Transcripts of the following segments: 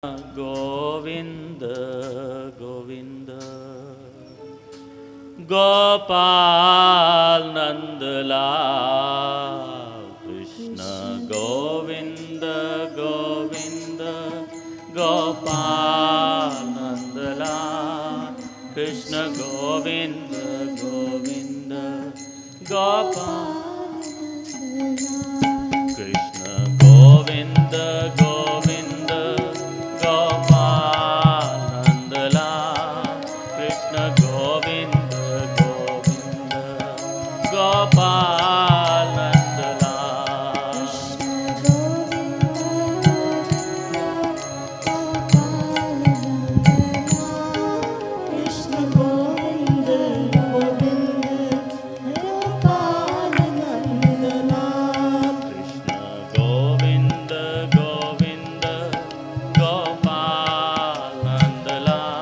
गोविंद गोविंद गोपाल नंदलाल कृष्ण गोविंद गोविंद गोपाल नंदलाल कृष्ण गोविंद गोविंद गोपाल कृष्ण गोविंद गोविंद गोपाल नंदलाल कृष्ण गोविंद गोविंद गोपाल नंदलाल कृष्ण गोविंद गोविंद गोपाल नंदलाल कृष्ण गोविंद गोविंद गोपाल नंदलाल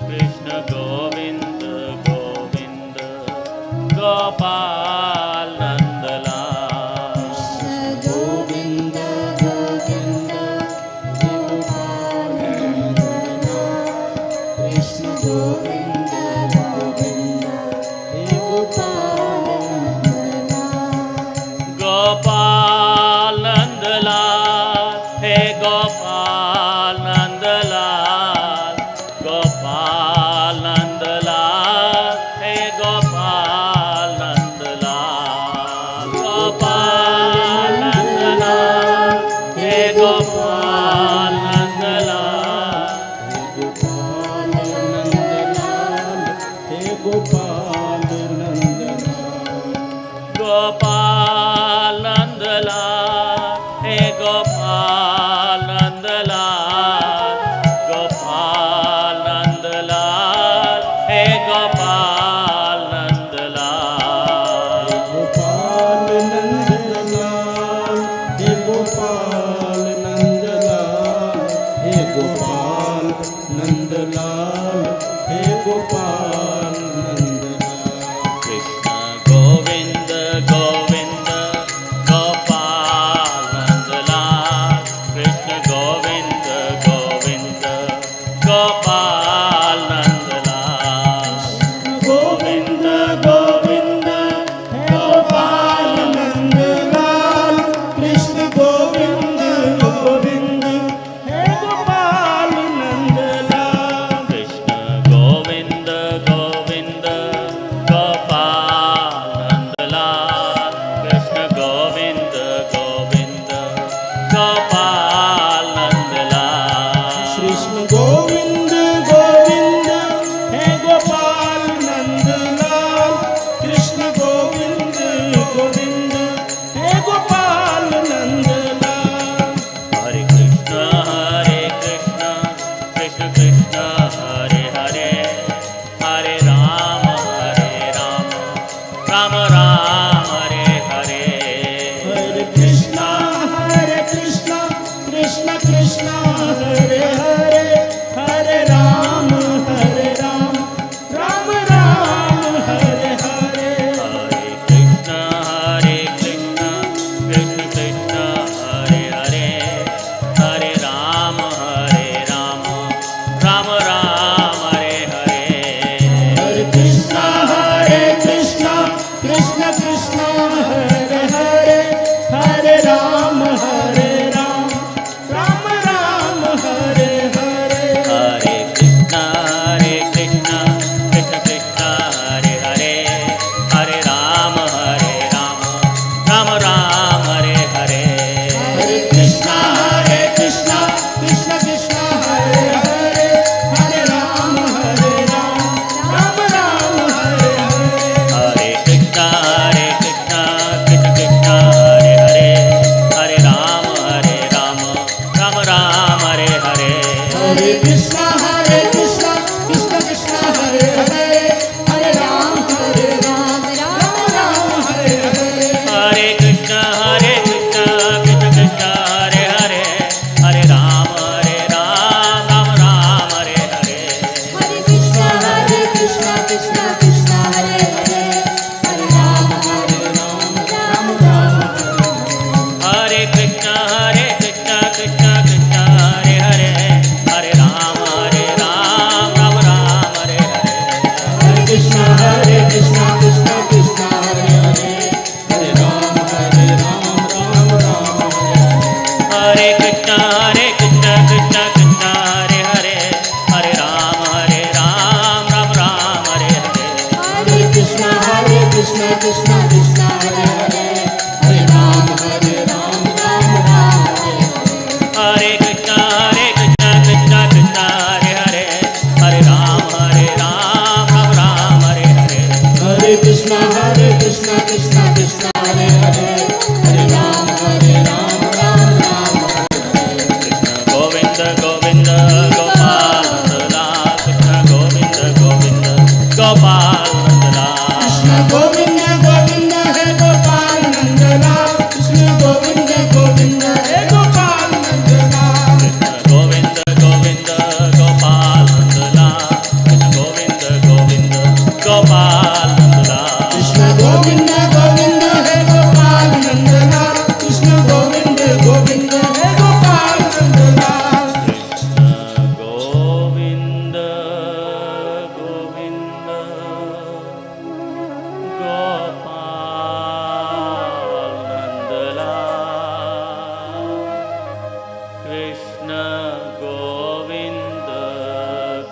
कृष्ण गोविंद गोविंद गोपाल नंदलाल गोविंद गोविंद गोपाल नंदलाल कृष्ण गोविंद गोविंद गोपाल नंदलाल गोपाल नंदलाल हे गोपाल नंदलाल गोपाल नंदलाल हे गोपाल नंदलाल गोपाल नंदलाल हे गोपाल नंदलाल गोपाल नंदलाल हे गोपाल नंदलाल गोपाल नंदलाल हे गोपाल नंदलाल गोपाल नंदलाल हे गोपाल नंदलाल गोपाल नंदलाल हे गोपाल नंदलाल हे गोपाल नंदलाल हे गोपाल नंदलाल कृष्ण गोविंद गोविंद गोपाल नंदलाल कृष्ण गोविंद गोविंद गोपाल नंदलाल गोविंद गोविंद गोपाल नंदलाल कृष्ण गोविंद गोविंद हे गोपाल नंदलाल कृष्ण गोविंद गोविंद गोपाल नंदलाल कृष्ण गोविंद गोविंद गोपाल नंदलाल कृष्ण गोविंद गोविंद हे गोपाल नंदलाल कृष्ण गोविंद गोविंद हे गोपाल नंदलाल हरे कृष्ण कृष्ण कृष्ण हरे हरे हरे राम राम राम हरे हरे हरे कृष्ण कृष्ण कृष्ण हरे हरे हरे राम राम राम हरे हरे हरे कृष्ण कृष्ण कृष्ण हरे हरे हरे राम राम राम हरे हरे हरे कृष्ण कृष्ण कृष्ण हरे हरे हरे राम राम राम हरे हरे हरे कृष्ण कृष्ण कृष्ण हरे हरे हरे राम राम राम हरे हरे हरे कृष्ण कृष्ण कृष्ण हरे हरे हरे राम राम राम हरे हरे हरे कृष्ण कृष्ण कृष्ण हरे हरे हरे राम राम राम हरे हरे हरे कृष्ण कृष्ण कृष्ण हरे हरे हरे राम राम हरे हरे हरे कृष्ण कृष्ण कृष्ण हरे हरे हरे राम राम राम हरे हरे हरे कृष्ण कृष्ण कृष्ण हरे हरे हरे राम राम राम हरे कृष्ण कृष्ण कृष्ण हरे हरे गोविंद गोपाल नंदलाल कृष्ण गोविंद गोविंद गोपाल नंदलाल कृष्ण गोविंद गोविंद है गोपाल नंदलाल कृष्ण गोविंद गोविंद है गोपाल नंदलाल कृष्ण गोविंद गोविंद गोपाल नंदलाल कृष्ण गोविंद गोविंद गोपाल नंदलाल कृष्ण गोविंद गोविंद है गोपाल नंदलाल कृष्ण गोविंद गोविंद है गोपाल नंदलाल कृष्ण गोविंद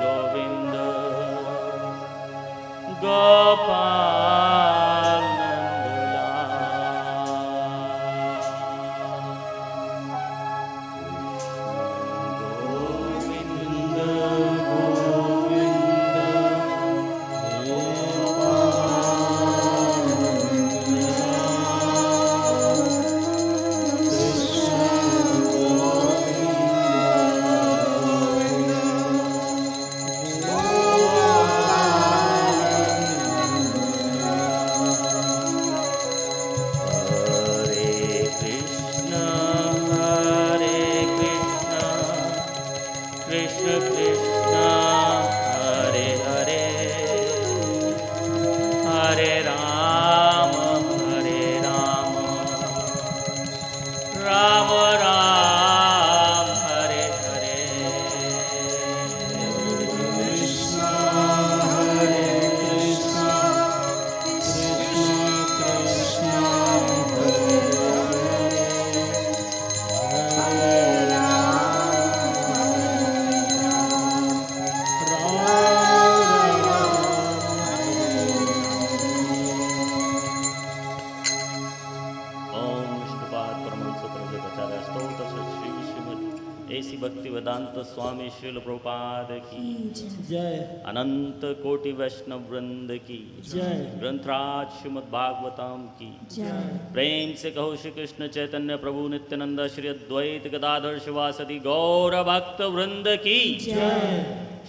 गोविंद गोपाल नंदलाल कृष्ण गोविंद गोविंद गोपाल कृष्ण कृष्ण हरे हरे हरे राम राम राम हरे हरे कृष्ण हरे कृष्ण कृष्ण कृष्ण हरे हरे ऐसी भक्ति वेदांत स्वामी श्रील प्रभुपाद की जय अनंत कोटि वैष्णव वृंद की जय ग्रंथराज श्रीमद् भागवतम की जय प्रेम से कहो श्री कृष्ण चैतन्य प्रभु नित्यानंद श्री अद्वैत गदाधर शिवासदि गौर भक्त वृंद की जय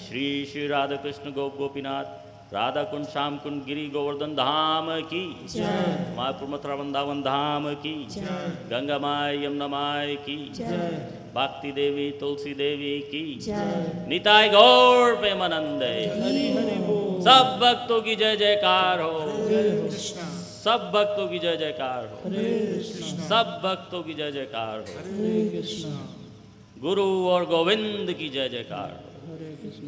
श्री श्री राधा कृष्ण गोपीनाथ राधा कुंड श्याम कुंड गिरी गोवर्धन धाम की जय मायापुर मथुरा वृंदावन धाम की जय गंगा माई यमुना माई की जय भक्ति देवी तुलसी देवी की जय निताय गौर प्रेमानंद हरि हरि बोल सब भक्तों की जय जयकार हो हरे कृष्ण सब भक्तों की जय जयकार हो हरे कृष्ण सब भक्तों की जय जयकार हो हरे कृष्ण गुरु और गोविंद की जय जयकार हो हरे कृष्ण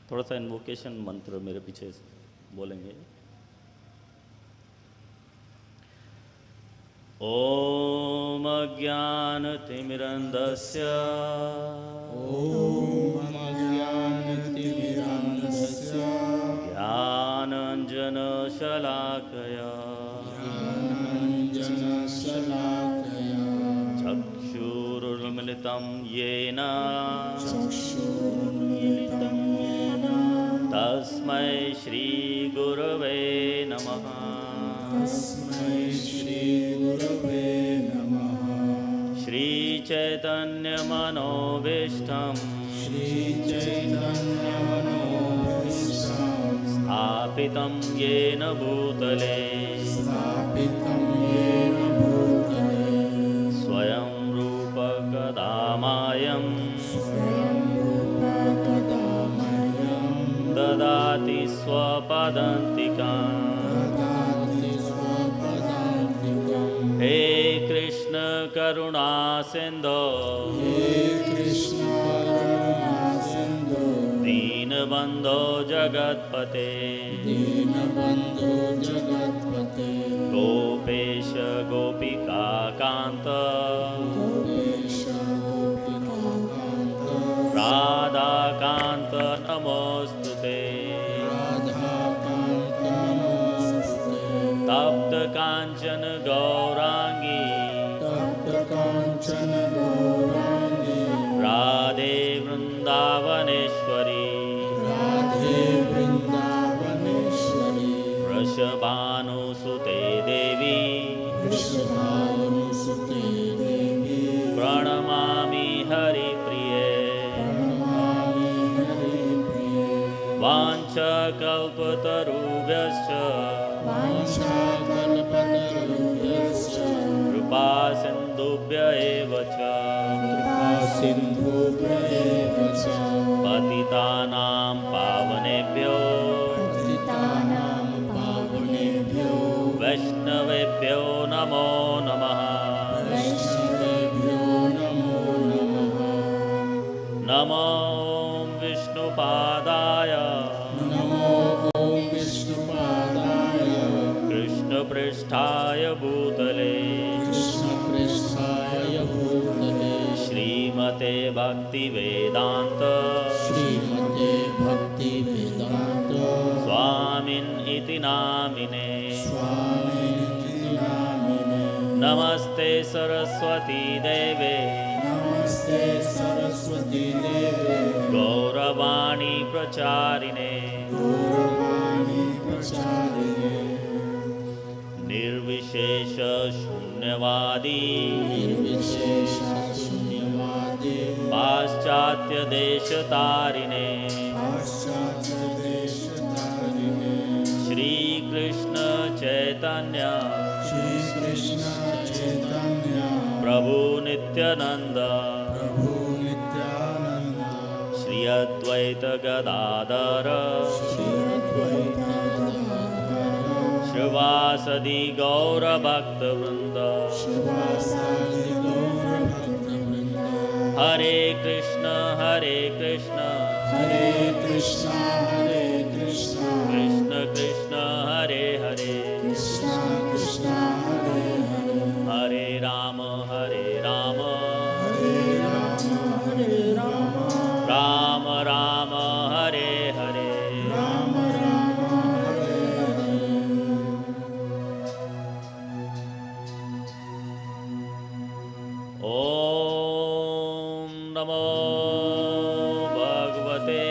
थोड़ा सा इन्वोकेशन मंत्र मेरे पीछे बोलेंगे। ओम अज्ञानतिमिरन्धस्य ज्ञानाञ्जनशलाकया चक्षुरुन्मिलितं येन तस्मै श्रीगुरवे नमः। श्रीचैतन्यमनोभीष्टं स्थापितं येन भूतले स्वयं रूप कदा मायं ददाति स्वपदान्तिकाम्। हे कृष्ण करुणा सिंधो दीनबंधो जगत्पते गोपेश गोपिका कांत राधा कांत नमोस्तुते। तप्त कांचन गौरांगी राधे वृंदावनेश्वरी वृषभानुसुते देवी वृषभानुसुते देवी प्रणमामि हरिप्रिये प्रणमामि हरिप्रिये वाञ्छकल्पतरुभ्यश्च वाञ्छाकल्पतरुभ्यश्च कृपा सिन्धुभ्य एव च कृपासिन्धुभ्य एव च पतितानां पावनेभ्यो पतितानां पावनेभ्यो वैष्णवेभ्यो नमो नमः वैष्णवेभ्यो नमो नमः नमो विष्णुपादाय नमो ॐ विष्णुपादाय कृष्णपृष्ठाय भूतले कृष्णपृष्ठाय भूतले श्रीमते भक्तिवेदान्त श्रीमते भक्तिवेदान्त स्वामिन् इति नामिने स्वामिनिति नामिने नमस्ते सरस्वती देवे नमस्ते सरस्वती देवे गौरवाणी प्रचारिणे गौरवाणी प्रचारिणे निर्विशेष शून्यवादी निर्विशेष शून्यवादी पाश्चात्य देश तारिणे पाश्चात्य देश तारिणे श्री कृष्ण चैतन्य श्री कृष्ण चैतन्य प्रभु नित्यानंद प्रभु नित्यानंद श्री अद्वैत गदाधर श्री अद्वैत श्रीवासदि गौर भक्त वृंद शिवासादि गौर भक्तवृंद हरे कृष्ण हरे कृष्ण हरे कृष्ण कृष्ण कृष्ण हरे हरे कृष्ण कृष्ण हरे हरे हरे राम हरे राम राम राम हरे हरे राम राम हरे हरे ओम नमो भगवते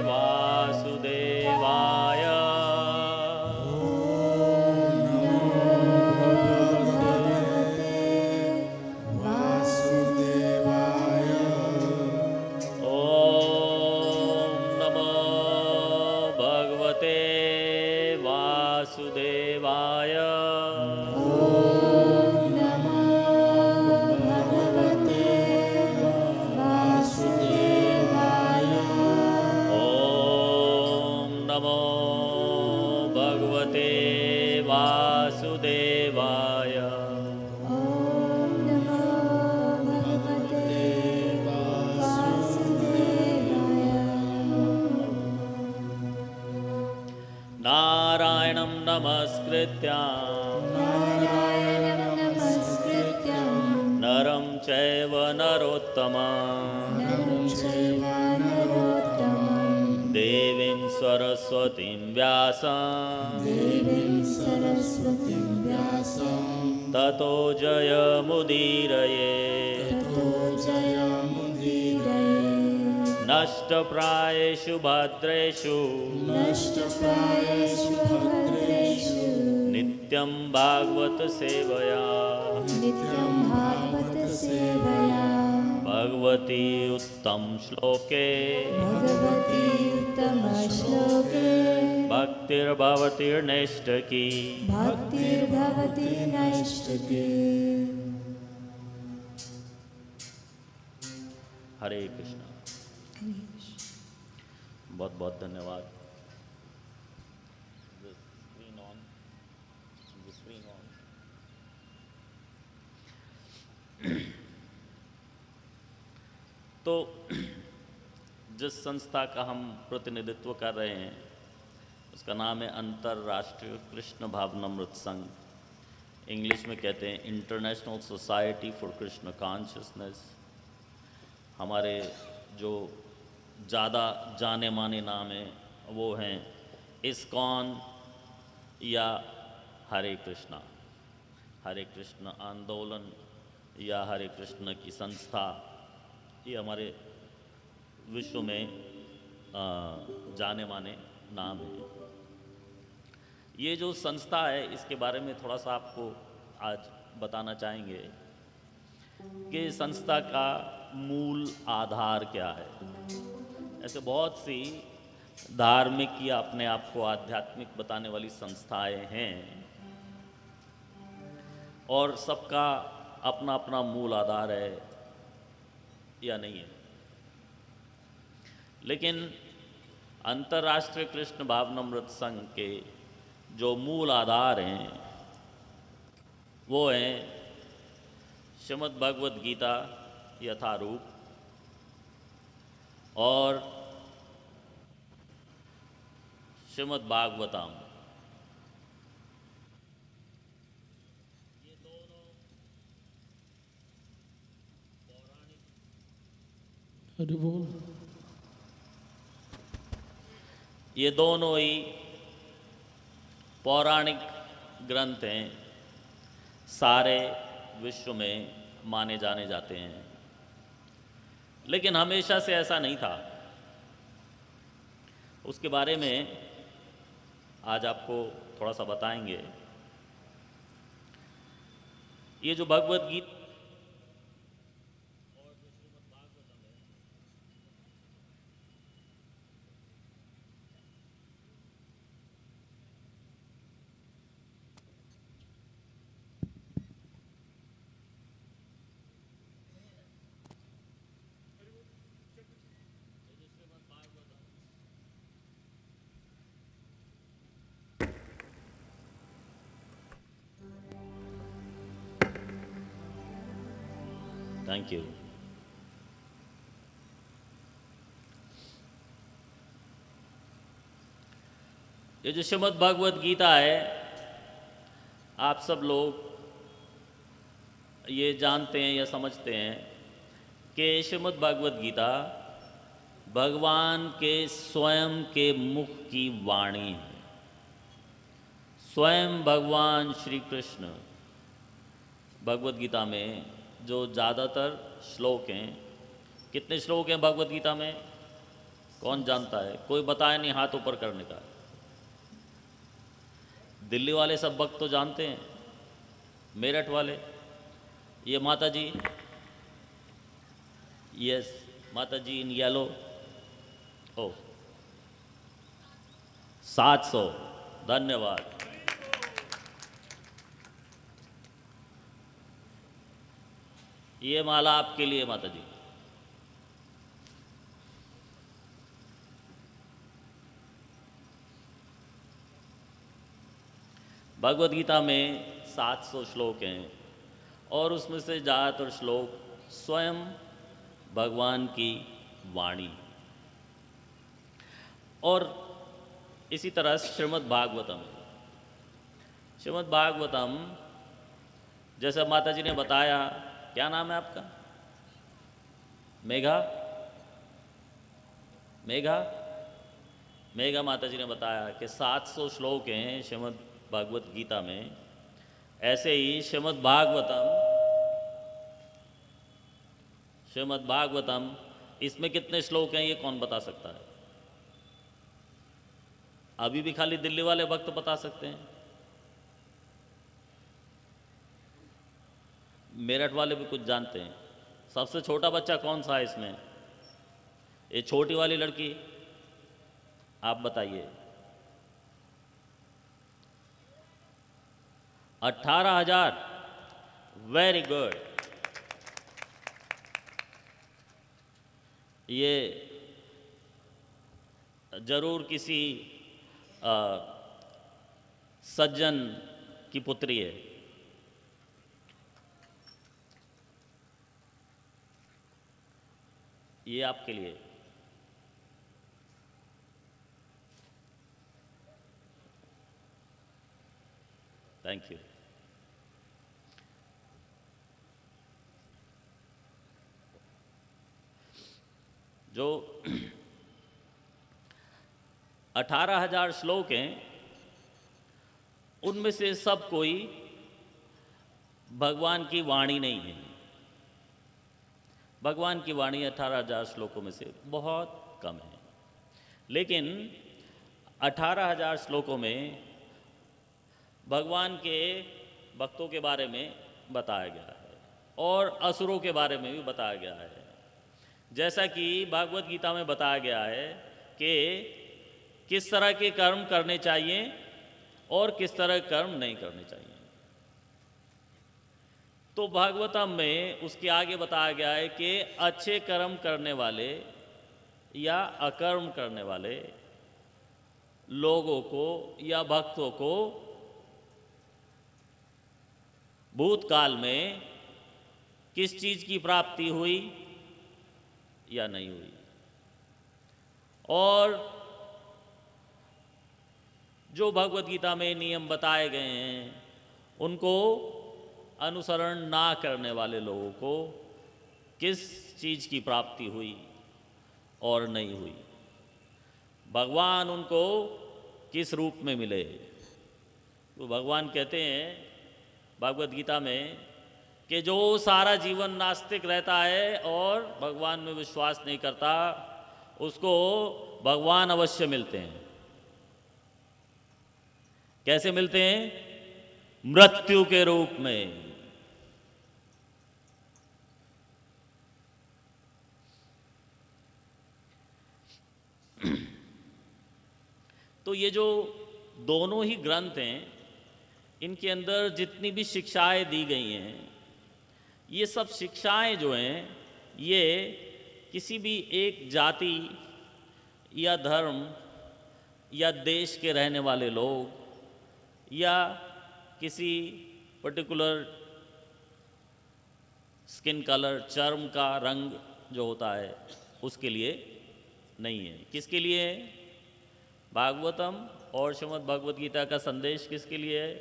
वासुदेवाय वासुदेवाय ओम नमो भगवते वासुदेवाय ओम नमो भगवते वासुदेवाय नारायणं नमस्कृत्य नरं चैव नरोत्तमं देवीं सरस्वतीं व्यासं सरस्वतीं व्यासं ततो जयमुदीरये नष्टप्रायेषु भद्रेषु नष्टप्रायेषु भद्रेषु नित्यं भागवत सेवया नित्यं भागवत सेवया भगवती उत्तम श्लोके भगवती उत्तमश्लोके भक्तिर्भवतिर्नैष्टकी भक्तिर्भवति नैष्ठिकी। हरे कृष्ण। बहुत बहुत धन्यवाद। तो जिस संस्था का हम प्रतिनिधित्व कर रहे हैं उसका नाम है अंतर्राष्ट्रीय कृष्ण भावनामृत संघ। इंग्लिश में कहते हैं international society for Krishna consciousness. हमारे जो ज़्यादा जाने माने नाम हैं वो हैं इस्कॉन या हरे कृष्ण आंदोलन या हरे कृष्ण की संस्था। ये हमारे विश्व में जाने माने नाम हैं। ये जो संस्था है इसके बारे में थोड़ा सा आपको आज बताना चाहेंगे कि संस्था का मूल आधार क्या है। ऐसे बहुत सी धार्मिक या अपने आप को आध्यात्मिक बताने वाली संस्थाएं हैं और सबका अपना अपना मूल आधार है या नहीं है, लेकिन अंतर्राष्ट्रीय कृष्ण भावनामृत संघ के जो मूल आधार हैं वो हैं श्रीमद् भगवद गीता यथारूप और श्रीमद् भागवतम। हरि बोल। ये दोनों ही पौराणिक ग्रंथ हैं, सारे विश्व में माने जाने जाते हैं, लेकिन हमेशा से ऐसा नहीं था। उसके बारे में आज आपको थोड़ा सा बताएंगे। ये जो भगवद गीता थैंक यू। ये जो श्रीमद् भगवद गीता है, आप सब लोग ये जानते हैं या समझते हैं कि श्रीमद् भगवद गीता भगवान के स्वयं के मुख की वाणी है। स्वयं भगवान श्री कृष्ण भगवद गीता में जो ज़्यादातर श्लोक हैं, कितने श्लोक हैं भगवद गीता में कौन जानता है? कोई बताए नहीं, हाथ ऊपर करने का। दिल्ली वाले सब भक्त तो जानते हैं, मेरठ वाले, ये माता जी, यस माता जी इन येलो, ओ 700, धन्यवाद। ये माला आपके लिए माता जी। भगवद गीता में 700 श्लोक हैं और उसमें से ज़्यादातर श्लोक स्वयं भगवान की वाणी। और इसी तरह श्रीमद् भागवतम, श्रीमद् भागवतम जैसा माता जी ने बताया, क्या नाम है आपका? मेघा, मेघा, मेघा माता जी ने बताया कि 700 श्लोक हैं श्रीमद् भागवत गीता में। ऐसे ही श्रीमद् भागवतम, श्रीमद् भागवतम इसमें कितने श्लोक हैं ये कौन बता सकता है? अभी भी खाली दिल्ली वाले भक्त बता सकते हैं, मेरठ वाले भी कुछ जानते हैं। सबसे छोटा बच्चा कौन सा है इसमें? ये छोटी वाली लड़की, आप बताइए। 18,000, वेरी गुड। ये जरूर किसी सज्जन की पुत्री है। ये आपके लिए। Thank you. जो 18,000 श्लोक हैं उनमें से सब कोई भगवान की वाणी नहीं है। भगवान की वाणी 18,000 श्लोकों में से बहुत कम है, लेकिन 18,000 श्लोकों में भगवान के भक्तों के बारे में बताया गया है और असुरों के बारे में भी बताया गया है। जैसा कि भागवत गीता में बताया गया है कि किस तरह के कर्म करने चाहिए और किस तरह के कर्म नहीं करने चाहिए। तो भागवतम में उसके आगे बताया गया है कि अच्छे कर्म करने वाले या अकर्म करने वाले लोगों को या भक्तों को भूतकाल में किस चीज़ की प्राप्ति हुई या नहीं हुई, और जो भगवत गीता में नियम बताए गए हैं उनको अनुसरण ना करने वाले लोगों को किस चीज़ की प्राप्ति हुई और नहीं हुई, भगवान उनको किस रूप में मिले। तो भगवान कहते हैं भगवत गीता में कि जो सारा जीवन नास्तिक रहता है और भगवान में विश्वास नहीं करता, उसको भगवान अवश्य मिलते हैं। कैसे मिलते हैं? मृत्यु के रूप में। तो ये जो दोनों ही ग्रंथ हैं, इनके अंदर जितनी भी शिक्षाएं दी गई हैं, ये सब शिक्षाएं जो हैं ये किसी भी एक जाति या धर्म या देश के रहने वाले लोग या किसी पर्टिकुलर स्किन कलर, चर्म का रंग जो होता है, उसके लिए नहीं है। किसके लिए है? भागवतम और श्रीमद् भगवत गीता का संदेश किसके लिए है?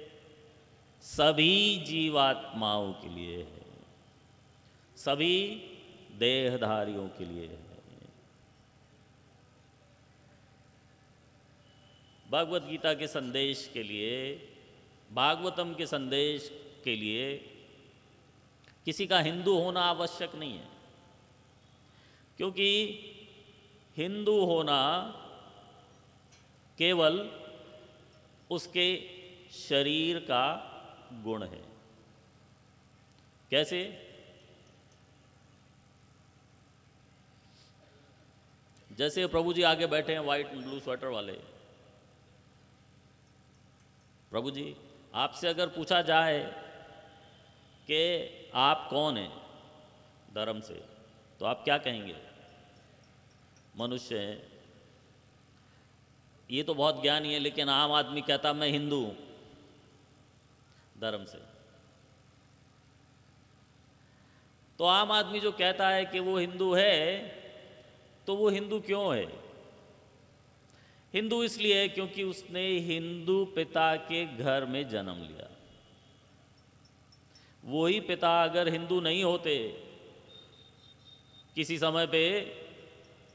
सभी जीवात्माओं के लिए है, सभी देहधारियों के लिए है। भगवत गीता के संदेश के लिए, भागवतम के संदेश के लिए किसी का हिंदू होना आवश्यक नहीं है, क्योंकि हिंदू होना केवल उसके शरीर का गुण है। कैसे? जैसे प्रभु जी आगे बैठे हैं वाइट ब्लू स्वेटर वाले। प्रभु जी, आपसे अगर पूछा जाए कि आप कौन हैं धर्म से, तो आप क्या कहेंगे? मनुष्य हैं। ये तो बहुत ज्ञानी है, लेकिन आम आदमी कहता मैं हिंदू हूं धर्म से। तो आम आदमी जो कहता है कि वो हिंदू है, तो वो हिंदू क्यों है? हिंदू इसलिए है क्योंकि उसने हिंदू पिता के घर में जन्म लिया। वही पिता अगर हिंदू नहीं होते, किसी समय पे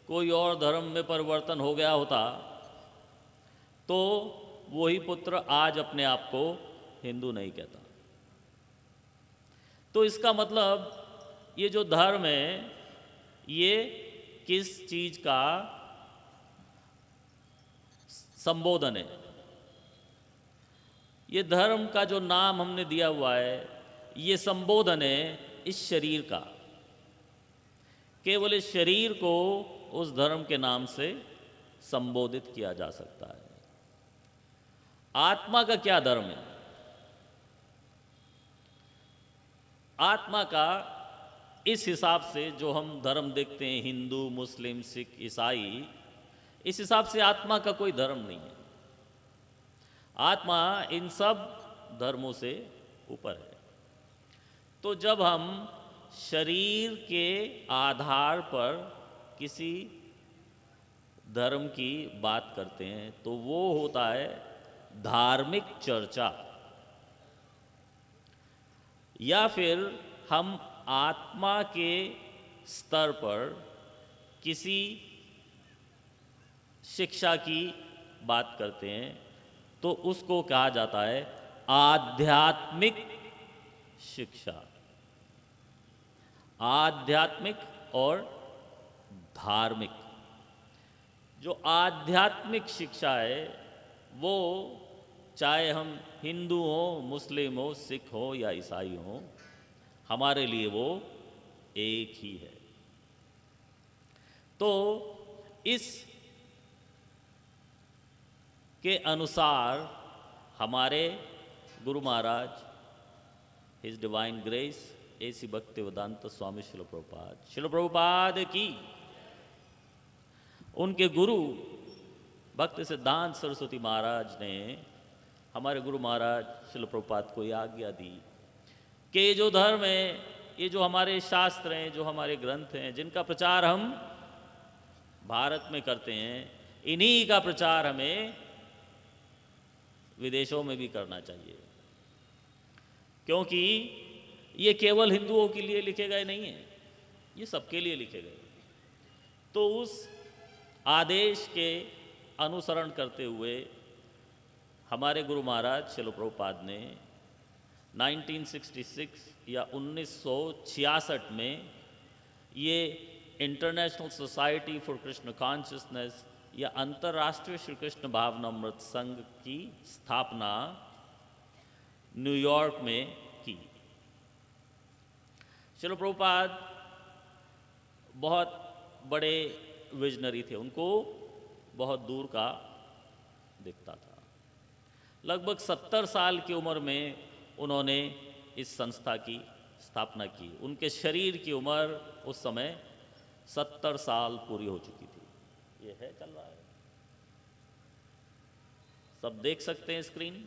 कोई और धर्म में परिवर्तन हो गया होता, तो वही पुत्र आज अपने आप को हिंदू नहीं कहता। तो इसका मतलब ये जो धर्म है, ये किस चीज का संबोधन है? ये धर्म का जो नाम हमने दिया हुआ है, ये संबोधन है इस शरीर का। केवल इस शरीर को उस धर्म के नाम से संबोधित किया जा सकता है। आत्मा का क्या धर्म है? आत्मा का इस हिसाब से जो हम धर्म देखते हैं, हिंदू, मुस्लिम, सिख, ईसाई, इस हिसाब से आत्मा का कोई धर्म नहीं है। आत्मा इन सब धर्मों से ऊपर है। तो जब हम शरीर के आधार पर किसी धर्म की बात करते हैं, तो वो होता है धार्मिक चर्चा, या फिर हम आत्मा के स्तर पर किसी शिक्षा की बात करते हैं, तो उसको कहा जाता है आध्यात्मिक शिक्षा। आध्यात्मिक और धार्मिक। जो आध्यात्मिक शिक्षा है वो चाहे हम हिंदू हो, मुस्लिम हो, सिख हो या ईसाई हो, हमारे लिए वो एक ही है। तो इस के अनुसार हमारे गुरु महाराज his divine grace AC Bhaktivedanta Swami Srila Prabhupada की, उनके गुरु भक्ति सिद्धांत सरस्वती महाराज ने हमारे गुरु महाराज शिल प्रभुपाद को यह आज्ञा दी कि ये जो धर्म है, ये जो हमारे शास्त्र हैं, जो हमारे ग्रंथ हैं, जिनका प्रचार हम भारत में करते हैं, इन्हीं का प्रचार हमें विदेशों में भी करना चाहिए, क्योंकि ये केवल हिंदुओं के लिए लिखे गए नहीं हैं, ये सबके लिए लिखे गए। तो उस आदेश के अनुसरण करते हुए हमारे गुरु महाराज शिल प्रभुपाद ने 1966 या 1966 में ये international society for Krishna consciousness या अंतर्राष्ट्रीय श्री कृष्ण भावनामृत संघ की स्थापना न्यूयॉर्क में की। शिल प्रभुपाद बहुत बड़े विजनरी थे, उनको बहुत दूर का दिखता था। लगभग 70 साल की उम्र में उन्होंने इस संस्था की स्थापना की। उनके शरीर की उम्र उस समय 70 साल पूरी हो चुकी थी। ये है, चल रहा है, सब देख सकते हैं स्क्रीन।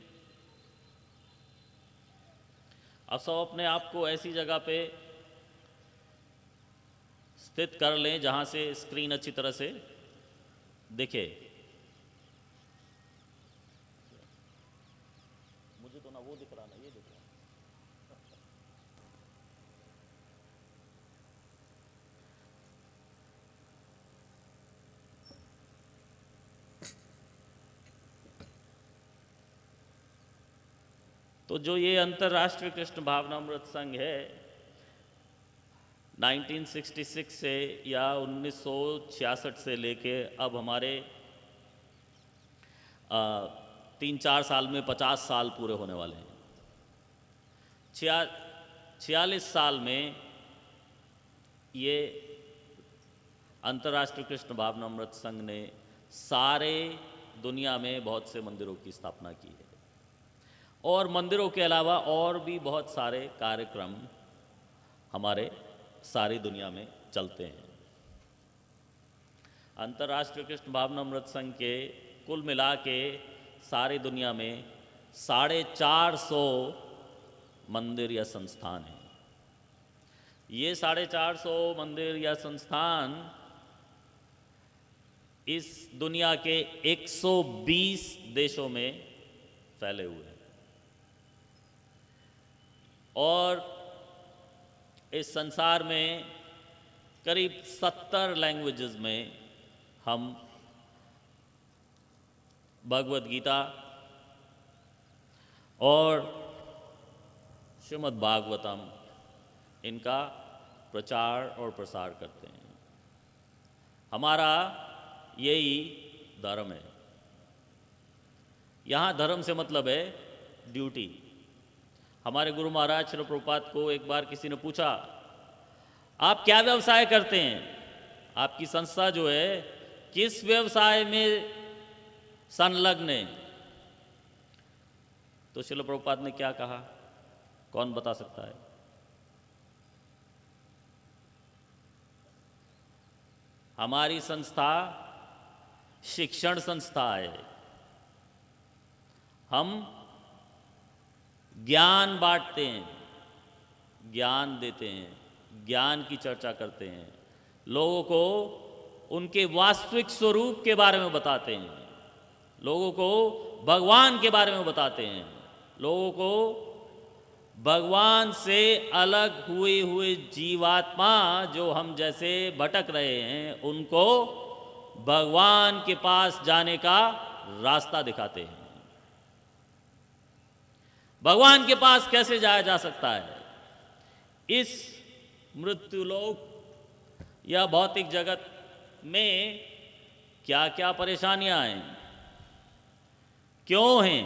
अब सब अपने आप को ऐसी जगह पे स्थित कर लें जहां से स्क्रीन अच्छी तरह से दिखे। मुझे तो ना वो दिख रहा ना ये दिख रहा। तो जो ये अंतर्राष्ट्रीय कृष्ण भावनामृत संघ है, 1966 से या 1966 से लेके अब हमारे 3-4 साल में 50 साल पूरे होने वाले हैं। 46 साल में ये अंतर्राष्ट्रीय कृष्ण भावनामृत संघ ने सारे दुनिया में बहुत से मंदिरों की स्थापना की है, और मंदिरों के अलावा और भी बहुत सारे कार्यक्रम हमारे सारी दुनिया में चलते हैं। अंतर्राष्ट्रीय कृष्ण भावनामृत संघ के कुल मिला के सारी दुनिया में 450 मंदिर या संस्थान हैं। ये 450 मंदिर या संस्थान इस दुनिया के 120 देशों में फैले हुए हैं, और इस संसार में करीब 70 लैंग्वेजेस में हम भगवद गीता और श्रीमद् भागवतम इनका प्रचार और प्रसार करते हैं। हमारा यही धर्म है। यहाँ धर्म से मतलब है ड्यूटी। हमारे गुरु महाराज श्री प्रभुपाद को एक बार किसी ने पूछा, आप क्या व्यवसाय करते हैं? आपकी संस्था जो है किस व्यवसाय में संलग्न है? तो श्रील प्रभुपाद ने क्या कहा, कौन बता सकता है? हमारी संस्था शिक्षण संस्था है। हम ज्ञान बांटते हैं, ज्ञान देते हैं, ज्ञान की चर्चा करते हैं, लोगों को उनके वास्तविक स्वरूप के बारे में बताते हैं, लोगों को भगवान के बारे में बताते हैं, लोगों को भगवान से अलग हुए हुए जीवात्मा जो हम जैसे भटक रहे हैं, उनको भगवान के पास जाने का रास्ता दिखाते हैं। भगवान के पास कैसे जाया जा सकता है? इस मृत्युलोक या भौतिक जगत में क्या क्या परेशानियां हैं, क्यों हैं,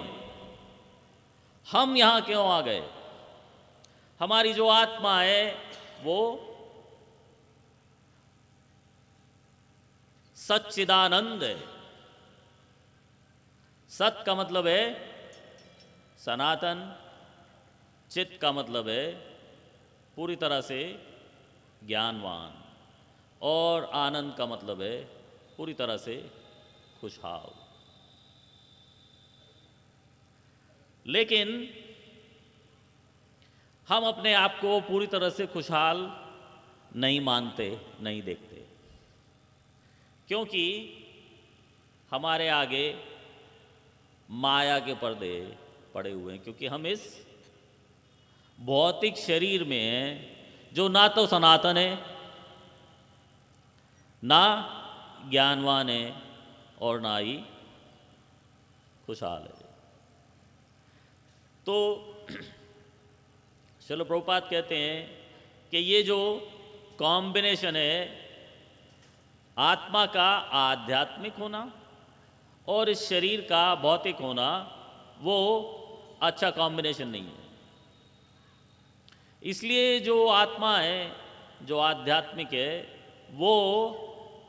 हम यहाँ क्यों आ गए? हमारी जो आत्मा है वो सच्चिदानंद है। सत का मतलब है सनातन, चित का मतलब है पूरी तरह से ज्ञानवान, और आनंद का मतलब है पूरी तरह से खुशहाल। लेकिन हम अपने आप को पूरी तरह से खुशहाल नहीं मानते, नहीं देखते, क्योंकि हमारे आगे माया के पर्दे पड़े हुए हैं। क्योंकि हम इस भौतिक शरीर में हैं जो ना तो सनातन है, ना ज्ञानवान है, और ना ही खुशहाल है। तो श्रील प्रभुपाद कहते हैं कि ये जो कॉम्बिनेशन है आत्मा का आध्यात्मिक होना और इस शरीर का भौतिक होना, वो अच्छा कॉम्बिनेशन नहीं है। इसलिए जो आत्मा है, जो आध्यात्मिक है, वो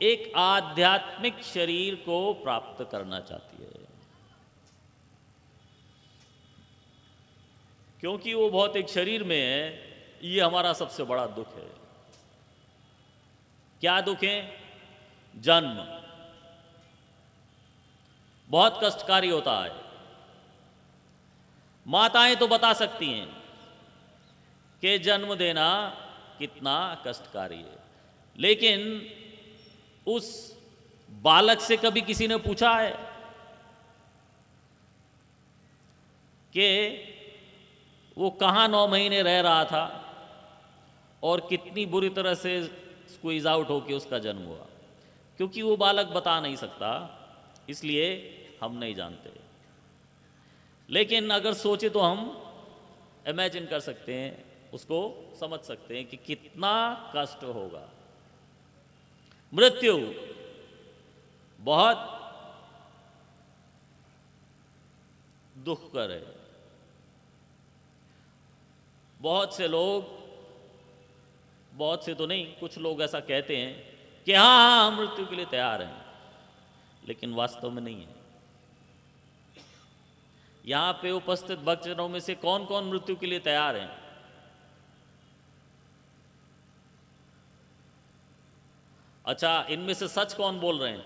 एक आध्यात्मिक शरीर को प्राप्त करना चाहती है, क्योंकि वो भौतिक शरीर में है। ये हमारा सबसे बड़ा दुख है। क्या दुख है? जन्म बहुत कष्टकारी होता है। माताएं तो बता सकती हैं कि जन्म देना कितना कष्टकारी है, लेकिन उस बालक से कभी किसी ने पूछा है कि वो कहाँ 9 महीने रह रहा था और कितनी बुरी तरह से स्क्वीज आउट होकर उसका जन्म हुआ? क्योंकि वो बालक बता नहीं सकता, इसलिए हम नहीं जानते। लेकिन अगर सोचे तो हम इमेजिन कर सकते हैं, उसको समझ सकते हैं कि कितना कष्ट होगा। मृत्यु बहुत दुखकर है। बहुत से लोग, बहुत से तो नहीं, कुछ लोग ऐसा कहते हैं कि हाँ हाँ हम मृत्यु के लिए तैयार हैं, लेकिन वास्तव में नहीं है। यहां पे उपस्थित भक्तजनों में से कौन कौन मृत्यु के लिए तैयार हैं? अच्छा, इनमें से सच कौन बोल रहे हैं?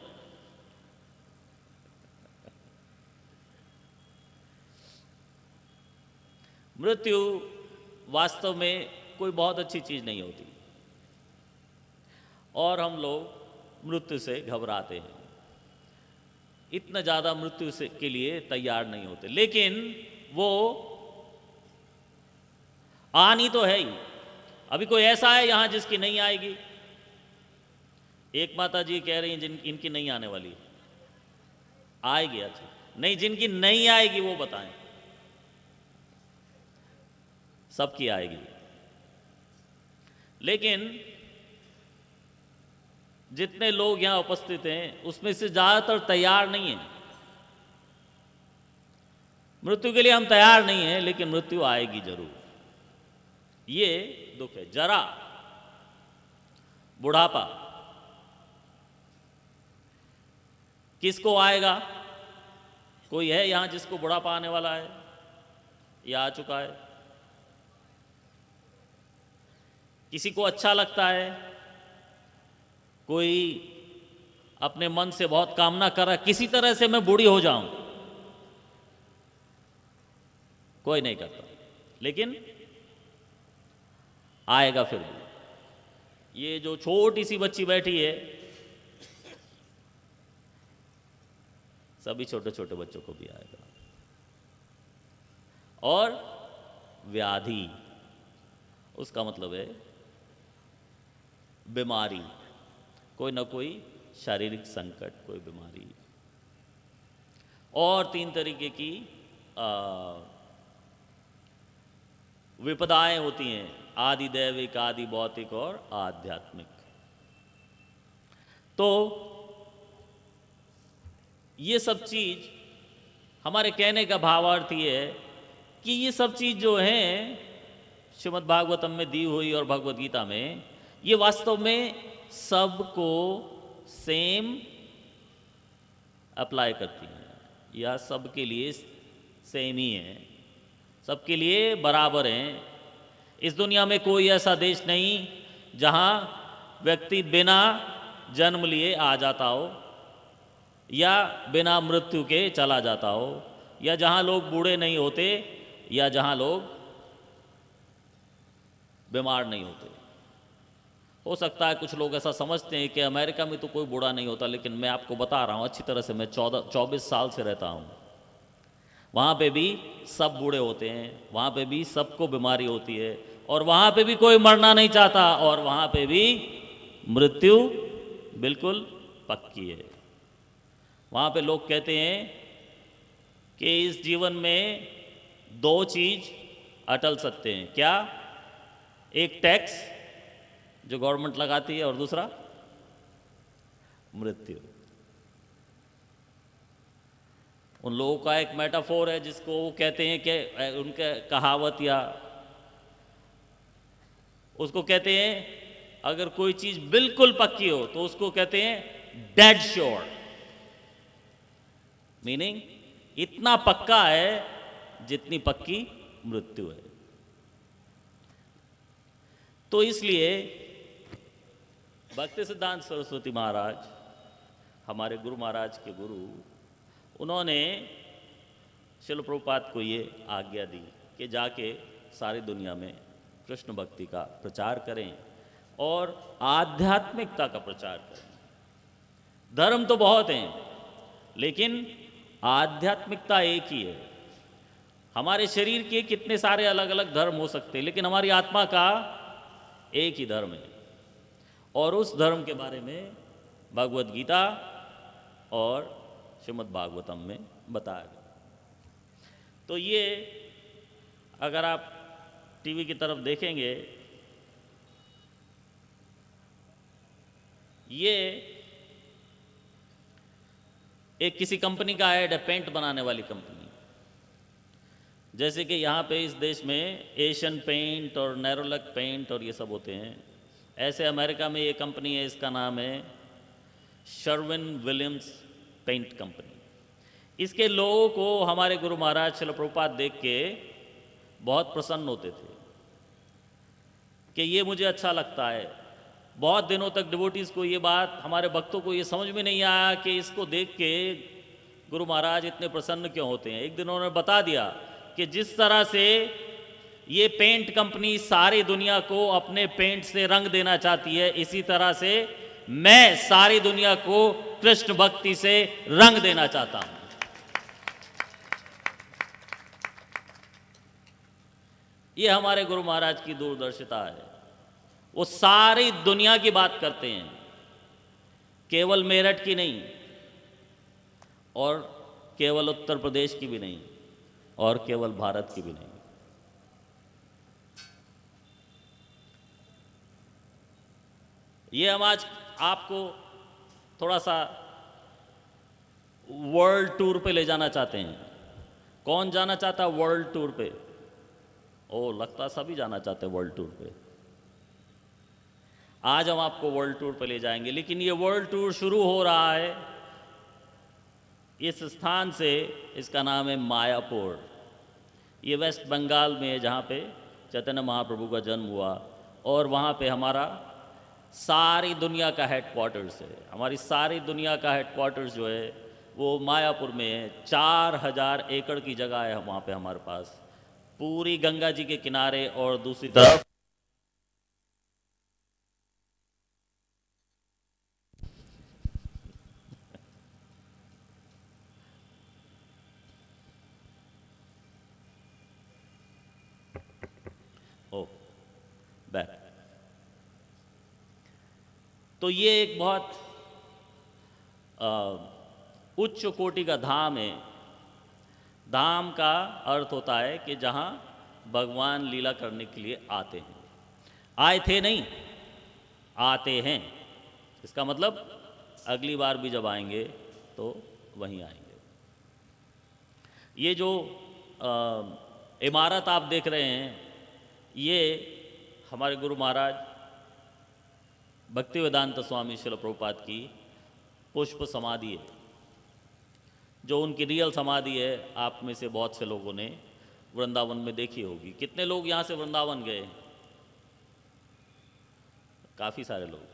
मृत्यु वास्तव में कोई बहुत अच्छी चीज नहीं होती, और हम लोग मृत्यु से घबराते हैं, इतना ज़्यादा मृत्यु से के लिए तैयार नहीं होते। लेकिन वो आनी तो है ही। अभी कोई ऐसा है यहाँ जिसकी नहीं आएगी? एक माता जी कह रही हैं इनकी नहीं आने वाली। आएगी? अच्छा, नहीं, जिनकी नहीं आएगी वो बताएं। सबकी आएगी, लेकिन जितने लोग यहां उपस्थित हैं उसमें से ज्यादातर तैयार नहीं है। मृत्यु के लिए हम तैयार नहीं हैं, लेकिन मृत्यु आएगी जरूर। ये दुख है। जरा, बुढ़ापा किसको आएगा? कोई है यहां जिसको बुढ़ापा आने वाला है या आ चुका है? किसी को अच्छा लगता है? कोई अपने मन से बहुत कामना कर रहा है किसी तरह से मैं बूढ़ी हो जाऊं? कोई नहीं करता, लेकिन आएगा फिर भी। ये जो छोटी सी बच्ची बैठी है, सभी छोटे छोटे बच्चों को भी आएगा। और व्याधि, उसका मतलब है बीमारी, कोई ना कोई शारीरिक संकट, कोई बीमारी। और 3 तरीके की विपदाएं होती हैं, आदि दैविक, आदि भौतिक और आध्यात्मिक। तो ये सब चीज, हमारे कहने का भावार्थ ये है कि ये सब चीज़ जो है श्रीमद् भागवतम में दी हुई और भगवद गीता में, ये वास्तव में सबको सेम अप्लाई करती हैं, या सबके लिए सेम ही है, सबके लिए बराबर हैं। इस दुनिया में कोई ऐसा देश नहीं जहाँ व्यक्ति बिना जन्म लिए आ जाता हो, या बिना मृत्यु के चला जाता हो, या जहाँ लोग बूढ़े नहीं होते, या जहाँ लोग बीमार नहीं होते। हो सकता है कुछ लोग ऐसा समझते हैं कि अमेरिका में तो कोई बूढ़ा नहीं होता, लेकिन मैं आपको बता रहा हूँ अच्छी तरह से, मैं 24 साल से रहता हूँ। वहाँ पे भी सब बूढ़े होते हैं, वहाँ पे भी सबको बीमारी होती है, और वहाँ पे भी कोई मरना नहीं चाहता, और वहाँ पे भी मृत्यु बिल्कुल पक्की है। वहाँ पे लोग कहते हैं कि इस जीवन में 2 चीज़ अटल सत्य हैं। क्या? एक टैक्स जो गवर्नमेंट लगाती है, और दूसरा मृत्यु। उन लोगों का एक मेटाफोर है जिसको वो कहते हैं कि उनके कहावत, या उसको कहते हैं अगर कोई चीज़ बिल्कुल पक्की हो तो उसको कहते हैं डेड श्योर, मीनिंग इतना पक्का है जितनी पक्की मृत्यु है। तो इसलिए भक्ति सिद्धांत सरस्वती महाराज, हमारे गुरु महाराज के गुरु, उन्होंने श्रील प्रभुपाद को ये आज्ञा दी कि जाके सारी दुनिया में कृष्ण भक्ति का प्रचार करें और आध्यात्मिकता का प्रचार करें। धर्म तो बहुत हैं, लेकिन आध्यात्मिकता एक ही है। हमारे शरीर के कितने सारे अलग अलग धर्म हो सकते हैं, लेकिन हमारी आत्मा का एक ही धर्म है, और उस धर्म के बारे में भगवद गीता और श्रीमद् भागवतम में बताया गया। तो ये अगर आप टीवी की तरफ देखेंगे, ये एक किसी कंपनी का ऐड है, पेंट बनाने वाली कंपनी। जैसे कि यहाँ पे इस देश में एशियन पेंट और नेरोलैक पेंट और ये सब होते हैं, ऐसे अमेरिका में ये कंपनी है, इसका नाम है शर्विन विलियम्स पेंट कंपनी। इसके लोगों को हमारे गुरु महाराज श्रील प्रभुपाद देख के बहुत प्रसन्न होते थे कि ये मुझे अच्छा लगता है। बहुत दिनों तक डिवोटीज़ को ये बात, हमारे भक्तों को ये समझ में नहीं आया कि इसको देख के गुरु महाराज इतने प्रसन्न क्यों होते हैं। एक दिन उन्होंने बता दिया कि जिस तरह से ये पेंट कंपनी सारी दुनिया को अपने पेंट से रंग देना चाहती है, इसी तरह से मैं सारी दुनिया को कृष्ण भक्ति से रंग देना चाहता हूं। ये हमारे गुरु महाराज की दूरदर्शिता है। वो सारी दुनिया की बात करते हैं, केवल मेरठ की नहीं, और केवल उत्तर प्रदेश की भी नहीं, और केवल भारत की भी नहीं। ये हम आज आपको थोड़ा सा वर्ल्ड टूर पे ले जाना चाहते हैं। कौन जाना चाहता है वर्ल्ड टूर पे? ओ, लगता सभी जाना चाहते हैं वर्ल्ड टूर पे। आज हम आपको वर्ल्ड टूर पे ले जाएंगे, लेकिन ये वर्ल्ड टूर शुरू हो रहा है इस स्थान से। इसका नाम है मायापुर। ये वेस्ट बंगाल में है, जहाँ पे चैतन्य महाप्रभु का जन्म हुआ, और वहाँ पे हमारा सारी दुनिया का हेडक्वार्टर्स है। हमारी सारी दुनिया का हेडक्वार्टर्स जो है वो मायापुर में है। 4000 एकड़ की जगह है वहाँ पे हमारे पास, पूरी गंगा जी के किनारे, और दूसरी तरफ बैक। तो ये एक बहुत उच्च कोटि का धाम है। धाम का अर्थ होता है कि जहाँ भगवान लीला करने के लिए आते हैं। आए थे नहीं, आते हैं। इसका मतलब अगली बार भी जब आएंगे तो वहीं आएंगे। ये जो इमारत आप देख रहे हैं, ये हमारे गुरु महाराज भक्तिवेदांत स्वामी श्रील प्रभुपाद की पुष्प समाधि है, जो उनकी रियल समाधि है। आप में से बहुत से लोगों ने वृंदावन में देखी होगी। कितने लोग यहाँ से वृंदावन गए? काफ़ी सारे लोग।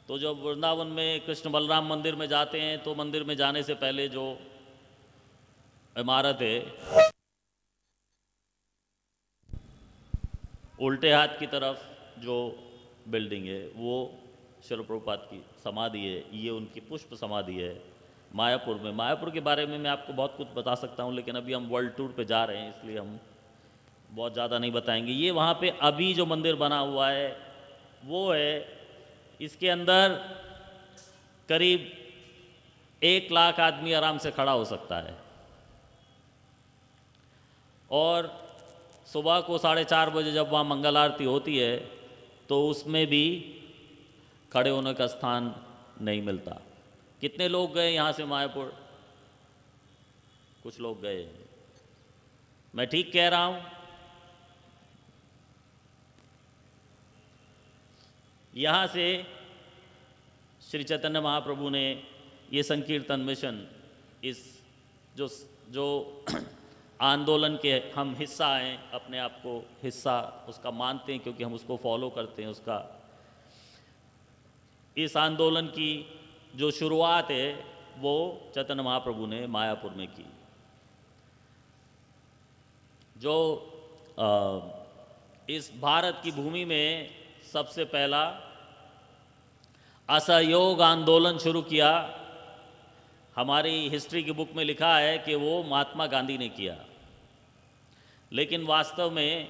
तो जब वृंदावन में कृष्ण बलराम मंदिर में जाते हैं तो मंदिर में जाने से पहले जो इमारत है, उल्टे हाथ की तरफ जो बिल्डिंग है वो श्रील प्रभुपाद की समाधि है। ये उनकी पुष्प समाधि है मायापुर में। मायापुर के बारे में मैं आपको बहुत कुछ बता सकता हूँ, लेकिन अभी हम वर्ल्ड टूर पे जा रहे हैं इसलिए हम बहुत ज़्यादा नहीं बताएंगे। ये वहाँ पे अभी जो मंदिर बना हुआ है वो है, इसके अंदर करीब 1 लाख आदमी आराम से खड़ा हो सकता है। और सुबह को 4:30 बजे जब वहाँ मंगल आरती होती है तो उसमें भी खड़े होने का स्थान नहीं मिलता। कितने लोग गए यहाँ से मायापुर? कुछ लोग गए। मैं ठीक कह रहा हूँ? यहाँ से श्री चैतन्य महाप्रभु ने ये संकीर्तन मिशन, इस जो आंदोलन के हम हिस्सा हैं, अपने आप को हिस्सा उसका मानते हैं क्योंकि हम उसको फॉलो करते हैं उसका, इस आंदोलन की जो शुरुआत है वो चैतन्य महाप्रभु ने मायापुर में की। जो इस भारत की भूमि में सबसे पहला असहयोग आंदोलन शुरू किया, हमारी हिस्ट्री की बुक में लिखा है कि वो महात्मा गांधी ने किया, लेकिन वास्तव में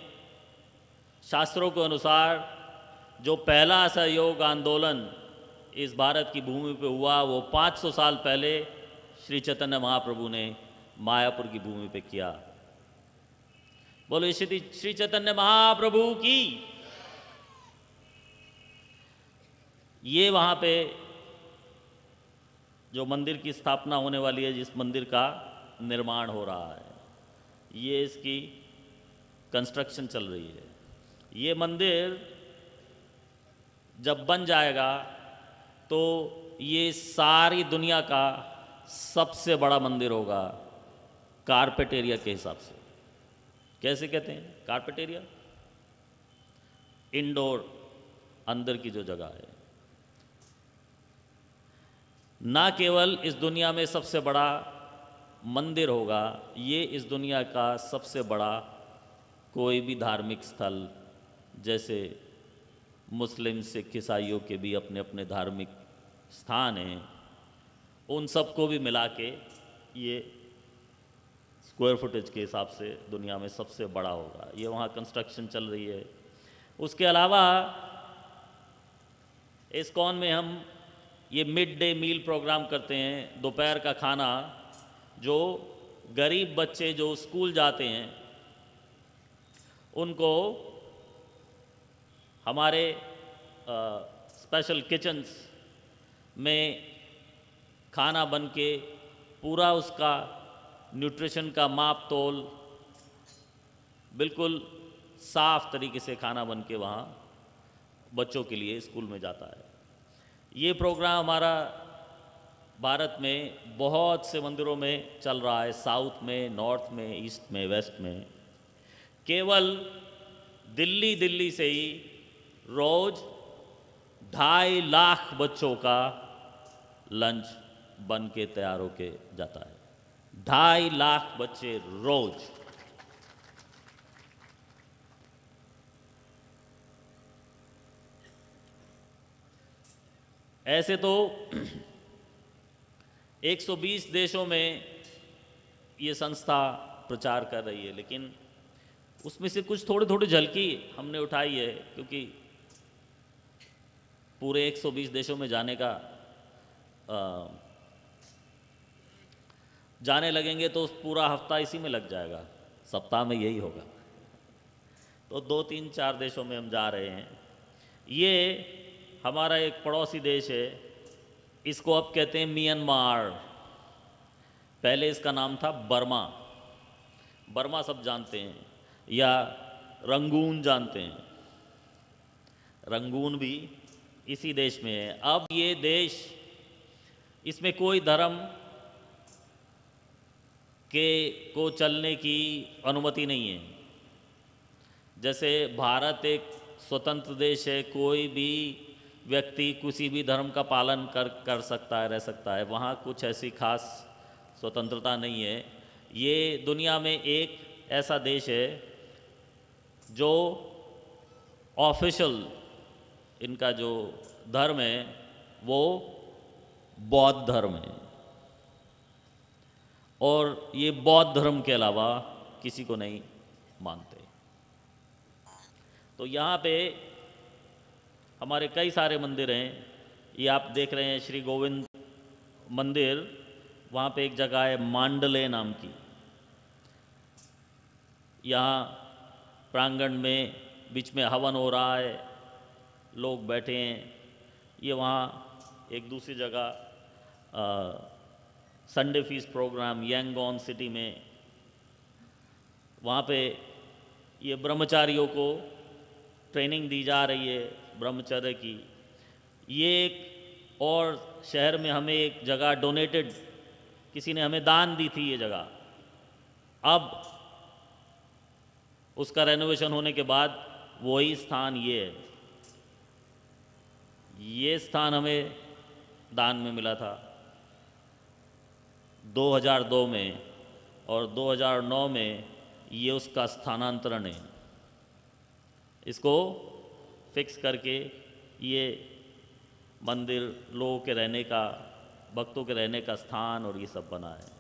शास्त्रों के अनुसार जो पहला असहयोग आंदोलन इस भारत की भूमि पे हुआ वो 500 साल पहले श्री चैतन्य महाप्रभु ने मायापुर की भूमि पे किया। बोलो श्री चैतन्य महाप्रभु की। ये वहाँ पे जो मंदिर की स्थापना होने वाली है, जिस मंदिर का निर्माण हो रहा है, ये इसकी कंस्ट्रक्शन चल रही है। ये मंदिर जब बन जाएगा तो ये सारी दुनिया का सबसे बड़ा मंदिर होगा कारपेट एरिया के हिसाब से। कैसे कहते हैं कारपेट एरिया? इंडोर, अंदर की जो जगह है। ना केवल इस दुनिया में सबसे बड़ा मंदिर होगा, ये इस दुनिया का सबसे बड़ा कोई भी धार्मिक स्थल, जैसे मुस्लिम सिख ईसाइयों के भी अपने अपने धार्मिक स्थान हैं, उन सबको भी मिला के ये स्क्वायर फुटेज के हिसाब से दुनिया में सबसे बड़ा होगा। ये वहाँ कंस्ट्रक्शन चल रही है। उसके अलावा इस्कॉन में हम ये मिड डे मील प्रोग्राम करते हैं, दोपहर का खाना। जो गरीब बच्चे जो स्कूल जाते हैं उनको हमारे स्पेशल किचन्स में खाना बन के पूरा उसका न्यूट्रिशन का माप तोल बिल्कुल साफ तरीके से खाना बन के वहाँ बच्चों के लिए स्कूल में जाता है। ये प्रोग्राम हमारा भारत में बहुत से मंदिरों में चल रहा है, साउथ में, नॉर्थ में, ईस्ट में, वेस्ट में। केवल दिल्ली से ही रोज 2.5 लाख बच्चों का लंच बन के तैयार होके जाता है। 2.5 लाख बच्चे रोज। ऐसे तो 120 देशों में ये संस्था प्रचार कर रही है, लेकिन उसमें से कुछ थोड़ी झलकी हमने उठाई है, क्योंकि पूरे 120 देशों में जाने लगेंगे तो पूरा हफ्ता इसी में लग जाएगा, सप्ताह में यही होगा। तो 2, 3, 4 देशों में हम जा रहे हैं। ये हमारा एक पड़ोसी देश है, इसको अब कहते हैं म्यांमार। पहले इसका नाम था बर्मा। बर्मा सब जानते हैं, या रंगून जानते हैं। रंगून भी इसी देश में है। अब ये देश, इसमें कोई धर्म के को चलने की अनुमति नहीं है। जैसे भारत एक स्वतंत्र देश है, कोई भी व्यक्ति किसी भी धर्म का पालन कर सकता है, रह सकता है। वहाँ कुछ ऐसी खास स्वतंत्रता नहीं है। ये दुनिया में एक ऐसा देश है जो ऑफिशियल इनका जो धर्म है वो बौद्ध धर्म है, और ये बौद्ध धर्म के अलावा किसी को नहीं मानते। तो यहाँ पे हमारे कई सारे मंदिर हैं। ये आप देख रहे हैं श्री गोविंद मंदिर, वहाँ पे एक जगह है मांडले नाम की। यहाँ प्रांगण में बीच में हवन हो रहा है, लोग बैठे हैं। ये वहाँ एक दूसरी जगह Sunday feast programme Yangon city में, वहाँ पे ये ब्रह्मचारियों को ट्रेनिंग दी जा रही है ब्रह्मचर्य की। ये एक और शहर में हमें एक जगह डोनेटेड, किसी ने हमें दान दी थी ये जगह। अब उसका रेनोवेशन होने के बाद वही स्थान ये है। ये स्थान हमें दान में मिला था 2002 में, और 2009 में ये उसका स्थानांतरण है। इसको फिक्स करके ये मंदिर लोगों के रहने का, भक्तों के रहने का स्थान और ये सब बना है।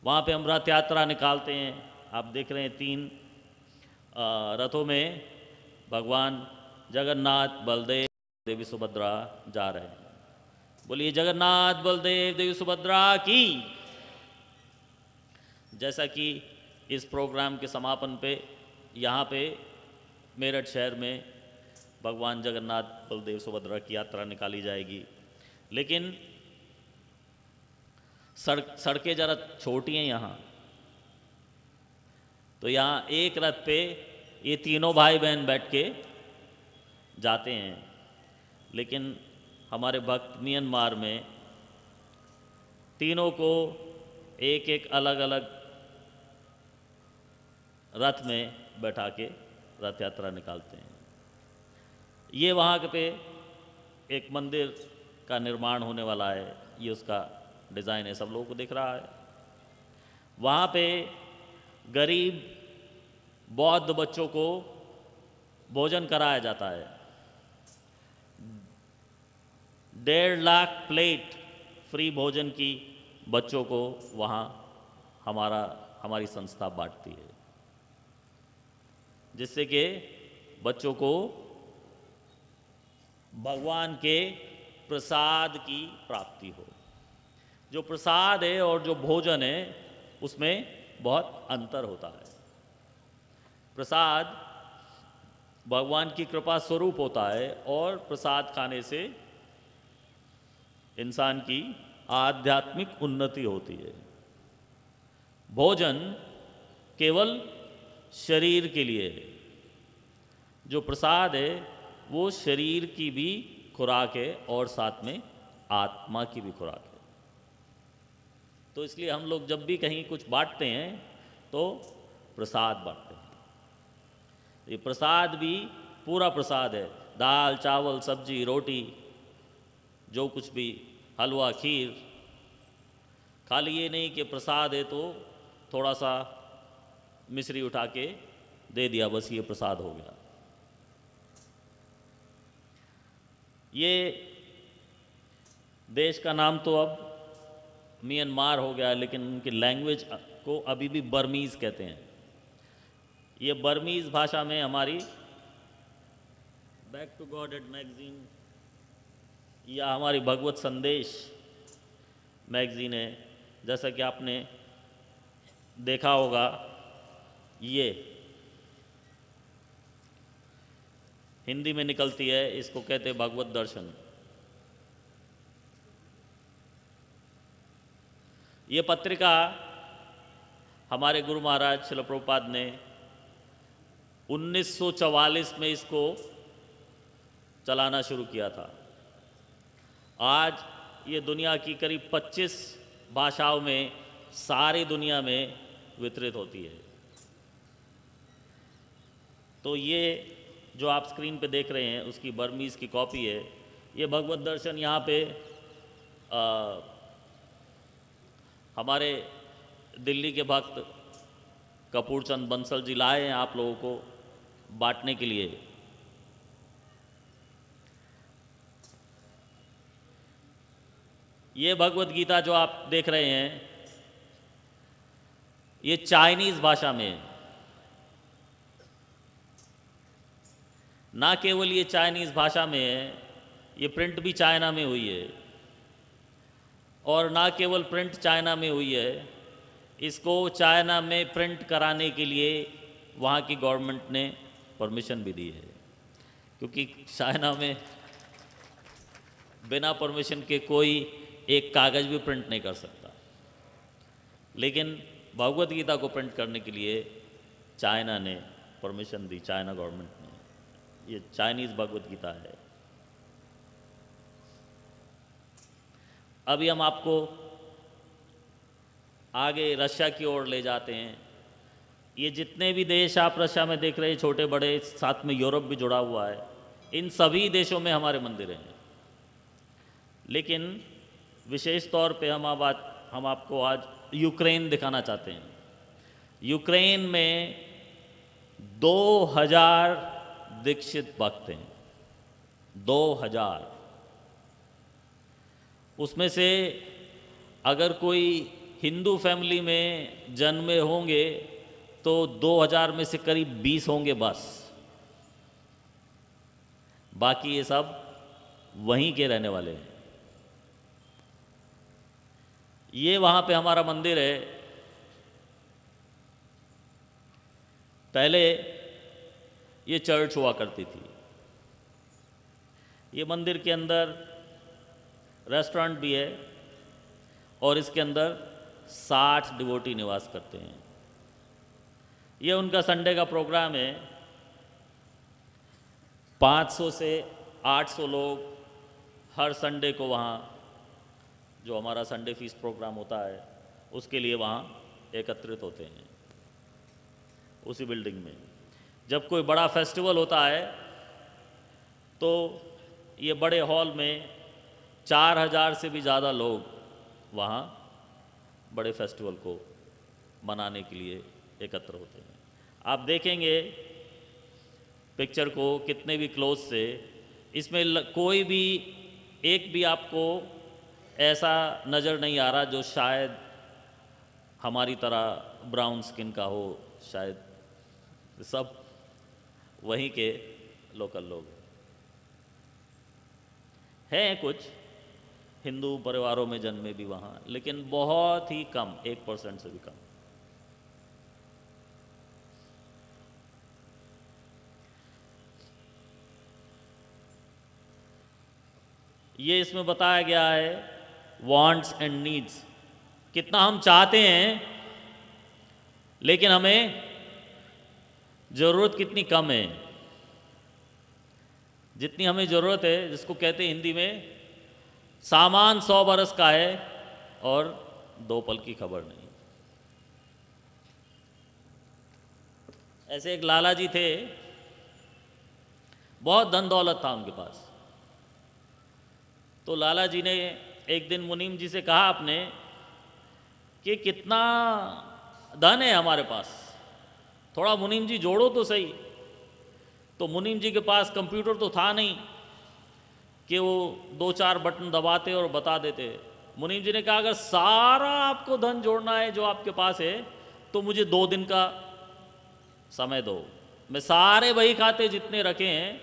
वहाँ पे हम रथ यात्रा निकालते हैं। आप देख रहे हैं 3 रथों में भगवान जगन्नाथ, बलदेव, देवी सुभद्रा जा रहे हैं। बोलिए जगन्नाथ बलदेव देवी सुभद्रा की। जैसा कि इस प्रोग्राम के समापन पे यहाँ पे मेरठ शहर में भगवान जगन्नाथ बलदेव सुभद्रा की यात्रा निकाली जाएगी। लेकिन सड़कें ज़रा छोटी हैं यहाँ, तो यहाँ एक रथ पे ये तीनों भाई बहन बैठ के जाते हैं। लेकिन हमारे भक्त म्यांमार में तीनों को एक एक अलग अलग रथ में बैठा के रथ यात्रा निकालते हैं। ये वहाँ पे एक मंदिर का निर्माण होने वाला है, ये उसका डिज़ाइन है, सब लोगों को दिख रहा है। वहाँ पे गरीब बौद्ध बच्चों को भोजन कराया जाता है। 1.5 लाख प्लेट फ्री भोजन की बच्चों को वहाँ हमारी संस्था बांटती है, जिससे कि बच्चों को भगवान के प्रसाद की प्राप्ति हो। जो प्रसाद है और जो भोजन है उसमें बहुत अंतर होता है। प्रसाद भगवान की कृपा स्वरूप होता है, और प्रसाद खाने से इंसान की आध्यात्मिक उन्नति होती है। भोजन केवल शरीर के लिए है। जो प्रसाद है वो शरीर की भी खुराक है और साथ में आत्मा की भी खुराक है। तो इसलिए हम लोग जब भी कहीं कुछ बांटते हैं तो प्रसाद बांटते हैं। ये प्रसाद भी पूरा प्रसाद है, दाल चावल सब्जी रोटी, जो कुछ भी, हलवा खीर। खाली ये नहीं कि प्रसाद है तो थोड़ा सा मिश्री उठा के दे दिया, बस ये प्रसाद हो गया। ये देश का नाम तो अब म्यांमार हो गया, लेकिन उनकी लैंग्वेज को अभी भी बर्मीज़ कहते हैं। ये बर्मीज़ भाषा में हमारी back to Godhead magazine या हमारी भगवत संदेश मैगजीन है। जैसा कि आपने देखा होगा, ये हिंदी में निकलती है, इसको कहते हैं भगवत दर्शन। ये पत्रिका हमारे गुरु महाराज श्रील प्रभुपाद ने 1944 में इसको चलाना शुरू किया था। आज ये दुनिया की करीब 25 भाषाओं में सारी दुनिया में वितरित होती है। तो ये जो आप स्क्रीन पे देख रहे हैं उसकी बर्मीज़ की कॉपी है। ये भगवत दर्शन यहाँ पे हमारे दिल्ली के भक्त कपूर चंद बंसल जी लाए हैं आप लोगों को बांटने के लिए। ये भगवत गीता जो आप देख रहे हैं ये चाइनीज़ भाषा में है। ना केवल ये चाइनीज़ भाषा में है, ये प्रिंट भी चाइना में हुई है। और ना केवल प्रिंट चाइना में हुई है, इसको चाइना में प्रिंट कराने के लिए वहाँ की गवर्नमेंट ने परमिशन भी दी है, क्योंकि चाइना में बिना परमिशन के कोई एक कागज़ भी प्रिंट नहीं कर सकता। लेकिन भगवत गीता को प्रिंट करने के लिए चाइना ने परमिशन दी, चाइना गवर्नमेंट ने। ये चाइनीज़ भगवत गीता है। अभी हम आपको आगे रशिया की ओर ले जाते हैं। ये जितने भी देश आप रशिया में देख रहे हैं, छोटे बड़े, साथ में यूरोप भी जुड़ा हुआ है, इन सभी देशों में हमारे मंदिर हैं। लेकिन विशेष तौर पे हम आपको आज यूक्रेन दिखाना चाहते हैं। यूक्रेन में 2000 दीक्षित भक्त हैं, 2000। उसमें से अगर कोई हिंदू फैमिली में जन्मे होंगे तो 2000 में से करीब 20 होंगे बस। बाकी ये सब वहीं के रहने वाले हैं। ये वहाँ पे हमारा मंदिर है। पहले ये चर्च हुआ करती थी। ये मंदिर के अंदर रेस्टोरेंट भी है और इसके अंदर 60 डिवोटी निवास करते हैं। ये उनका संडे का प्रोग्राम है। 500 से 800 लोग हर संडे को वहाँ, जो हमारा संडे फीस्ट प्रोग्राम होता है, उसके लिए वहाँ एकत्रित होते हैं उसी बिल्डिंग में। जब कोई बड़ा फेस्टिवल होता है तो ये बड़े हॉल में 4000 से भी ज़्यादा लोग वहाँ बड़े फेस्टिवल को मनाने के लिए एकत्र होते हैं। आप देखेंगे पिक्चर को कितने भी क्लोज से, इसमें कोई भी एक भी आपको ऐसा नज़र नहीं आ रहा जो शायद हमारी तरह ब्राउन स्किन का हो। शायद सब वहीं के लोकल लोग हैं। कुछ हिंदू परिवारों में जन्मे भी वहाँ, लेकिन बहुत ही कम, 1% से भी कम। ये इसमें बताया गया है वांट्स एंड नीड्स, कितना हम चाहते हैं लेकिन हमें ज़रूरत कितनी कम है। जितनी हमें ज़रूरत है, जिसको कहते हैं हिंदी में, सामान 100 बरस का है और 2 पल की खबर नहीं। ऐसे एक लाला जी थे, बहुत धन दौलत था उनके पास। तो लाला जी ने एक दिन मुनीम जी से कहा आपने कि कितना धन है हमारे पास, थोड़ा मुनीम जी जोड़ो तो सही। तो मुनीम जी के पास कंप्यूटर तो था नहीं कि वो 2-4 बटन दबाते और बता देते। मुनीम जी ने कहा अगर सारा आपको धन जोड़ना है जो आपके पास है तो मुझे 2 दिन का समय दो, मैं सारे बही खाते जितने रखे हैं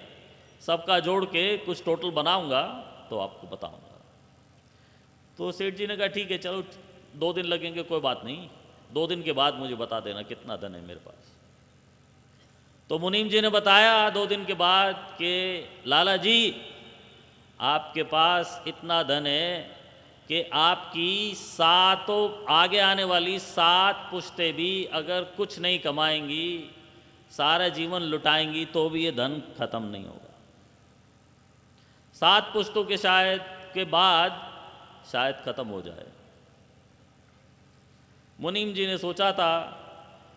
सबका जोड़ के कुछ टोटल बनाऊंगा तो आपको बताऊंगा। तो सेठ जी ने कहा ठीक है, चलो 2 दिन लगेंगे, कोई बात नहीं, 2 दिन के बाद मुझे बता देना कितना धन है मेरे पास। तो मुनीम जी ने बताया 2 दिन के बाद कि लाला जी आपके पास इतना धन है कि आपकी सातों आगे आने वाली 7 पुश्तें भी अगर कुछ नहीं कमाएंगी, सारा जीवन लुटाएंगी, तो भी ये धन खत्म नहीं होगा। 7 पुश्तों के बाद शायद खत्म हो जाए। मुनीम जी ने सोचा था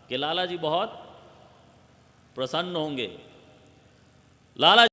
कि लाला जी बहुत प्रसन्न होंगे। लाला